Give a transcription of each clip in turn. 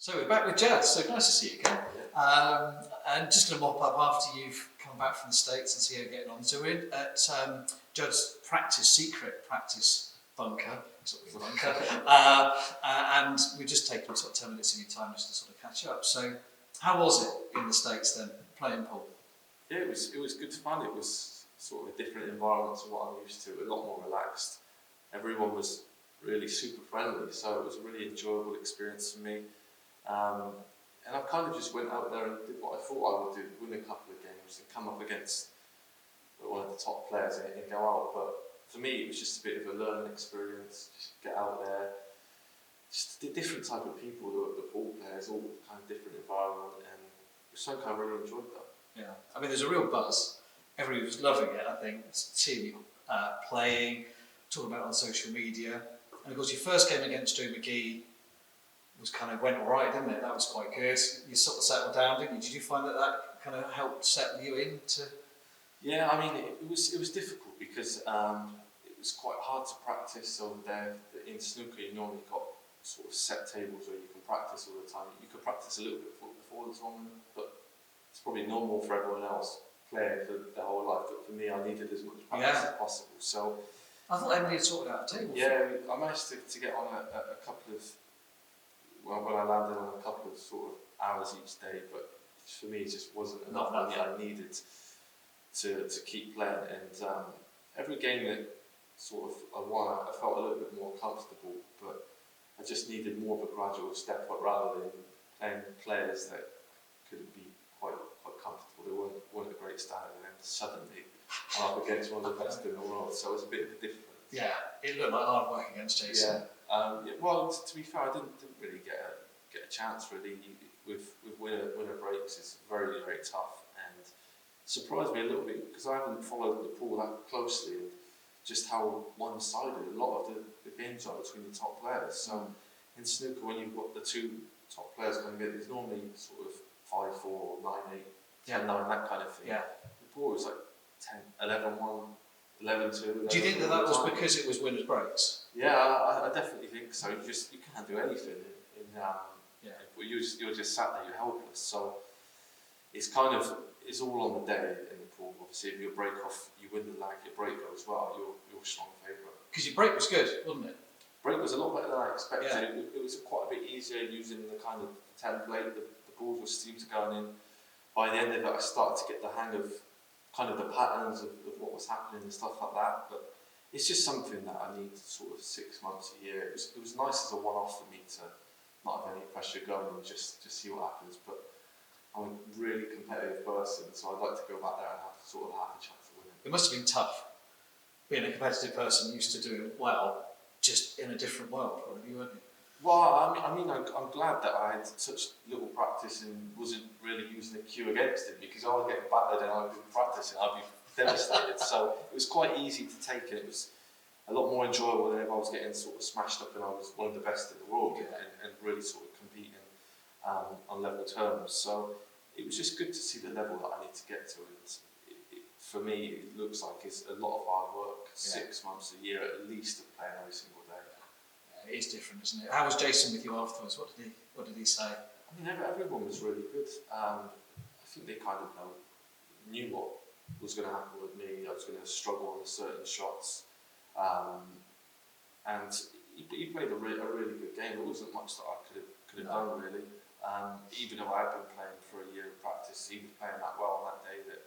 So we're back with Judd, so nice to see you again. And just going to mop up after you've come back from the States and see how you're getting on. So we're at Judd's secret practice bunker, and we're just taking sort of 10 minutes of your time just to sort of catch up. So how was it in the States then, playing pool? Yeah, it was good fun. It was sort of a different environment to what I'm used to, a lot more relaxed. Everyone was really super friendly, so it was a really enjoyable experience for me. And I kind of just went out there and did what I thought I would do, win a couple of games and come up against one of the top players and go out. But for me, it was just a bit of a learning experience, just get out there, just a different type of people, the pool players, all kind of different environment, and it was something I really enjoyed that. Yeah, I mean, there's a real buzz. Everybody was loving it, I think, seeing you playing, talking about it on social media. And of course, your first game against Joe McGee was kind of went all right, didn't it? That was quite good. You sort of settled down, didn't you? Did you find that kind of helped settle you into? Yeah, I mean, it was difficult because it was quite hard to practice over there. In snooker, you normally got sort of set tables where you can practice all the time. You could practice a little bit before the tournament, but it's probably normal for everyone else playing for their whole life. But for me, I needed as much practice as possible. So I thought everybody had sorted out a table. Yeah, I managed to get on a couple of. Well, when I landed on a couple of sort of hours each day, but for me it just wasn't enough money I needed to keep playing. And every game that sort of I won, I felt a little bit more comfortable, but I just needed more of a gradual step up rather than playing players that could be quite comfortable. They weren't a great standard, and then suddenly I'm up against one of the best in the world, so it was a bit of a difference. Yeah, it looked like hard work against Jason. Well, to be fair, I didn't really get a chance really. With winner breaks, it's very tough, and surprised me a little bit because I haven't followed the pool that closely, and just how one-sided a lot of the games are between the top players. So in snooker, when you've got the two top players coming in, there's normally sort of 5-4 or 9-8, 10-9, that kind of thing. Yeah. The pool was like 10-11-1. 11-2. Do you think that was because it was winners breaks? Yeah, I definitely think so. You can't do anything. You're just sat there, you're helpless. So it's all on the day in the pool. Obviously, if you break off, you win the lag. Your break goes well. You're a strong favourite. Because your break was good, wasn't it? Break was a lot better than I expected. Yeah. It was quite a bit easier using the kind of template. The balls were seemed to go in. By the end of it, I started to get the hang of kind of the patterns of what was happening and stuff like that, but it's just something that I need sort of 6 months, a year. It was nice as a one-off for me to not have any pressure going and just see what happens, but I'm a really competitive person, so I'd like to go back there and have a chance to win it. It must have been tough, being a competitive person used to doing well, just in a different world, probably, weren't you? Well, I mean, I'm glad that I had such little practice and wasn't really using the cue against it, because I was getting battered and I'd be practicing, I'd be devastated. So it was quite easy to take it. It was a lot more enjoyable than if I was getting sort of smashed up and I was one of the best in the world and really sort of competing on level terms. So it was just good to see the level that I need to get to. And for me, it looks like it's a lot of hard work, 6 months, a year at least of playing every single day. It is different, isn't it? How was Jason with you afterwards? What did he say? I mean, everyone was really good. I think they kind of knew what was going to happen with me. I was going to struggle on certain shots, and he played a really good game. There wasn't much that I could have done really. Even though I had been playing for a year in practice, he was playing that well on that day that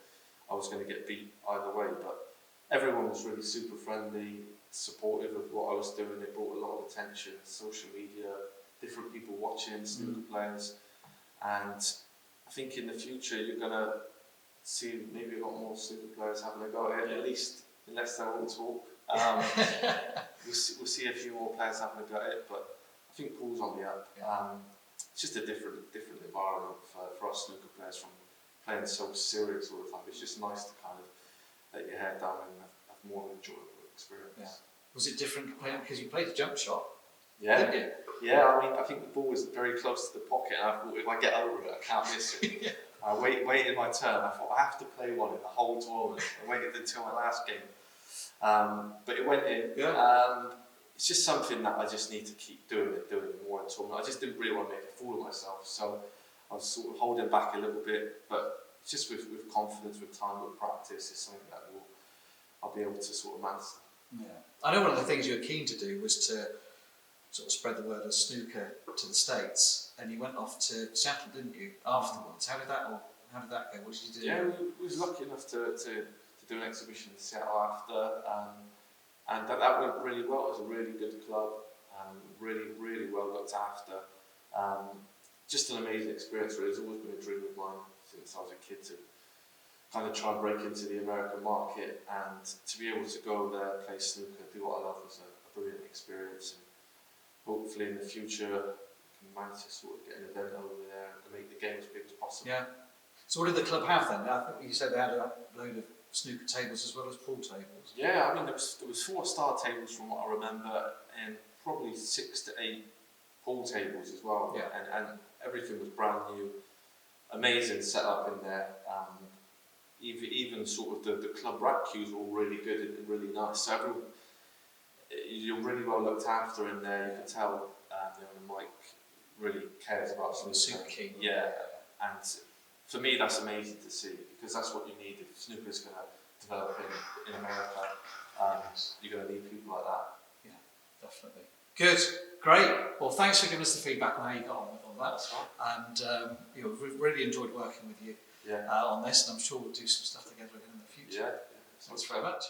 I was going to get beat either way. But everyone was really super friendly, supportive of what I was doing. It brought a lot of attention, social media, different people watching, snooker players, and I think in the future you're going to see maybe a lot more snooker players having a go at it, at least unless they all talk. We'll see a few more players having a go at it, but I think pool's on the up. It's just a different environment for us snooker players from playing so serious all the time. It's just nice to kind of let your hair down and have more enjoyable experience. Yeah. Was it different playing because you played the jump shot? Yeah. Didn't you? Yeah, I mean, I think the ball was very close to the pocket, and I thought if I get over it, I can't miss it. I waited my turn. I thought I have to play one in the whole tournament. I waited until my last game, but it went in. it's just something that I just need to keep doing more in tournament. I just didn't really want to make a fool of myself, so I was sort of holding back a little bit, but just with confidence, with time, with practice, is something that I'll be able to sort of master. Yeah. I know one of the things you were keen to do was to sort of spread the word of snooker to the States, and you went off to Seattle, didn't you, afterwards? How did that go? What did you do? Yeah, we was lucky enough to do an exhibition in Seattle after, and that went really well. It was a really good club, really well looked after. Just an amazing experience, really. It's always been a dream of mine since I was a kid to kind of try and break into the American market, and to be able to go there, play snooker, do what I love was a brilliant experience. And hopefully in the future we can manage to sort of get an event over there and make the game as big as possible. Yeah. So what did the club have then? I think you said they had a load of snooker tables as well as pool tables. Yeah, I mean there was 4-star tables from what I remember, and probably 6 to 8 pool tables as well. Yeah. And everything was brand new, amazing setup in there. Even sort of the club rack cues were all really good and really nice. So you're really well looked after in there. You can tell Mike really cares about snooker. Super keen. Yeah, and for me that's amazing to see, because that's what you need if snooker's going to develop in America. You're going to need people like that. Yeah, definitely. Good, great. Well, thanks for giving us the feedback on how you got on with all that. That's right. And we've really enjoyed working with you Yeah. on this, and I'm sure we'll do some stuff together again in the future. Yeah. Thanks very much.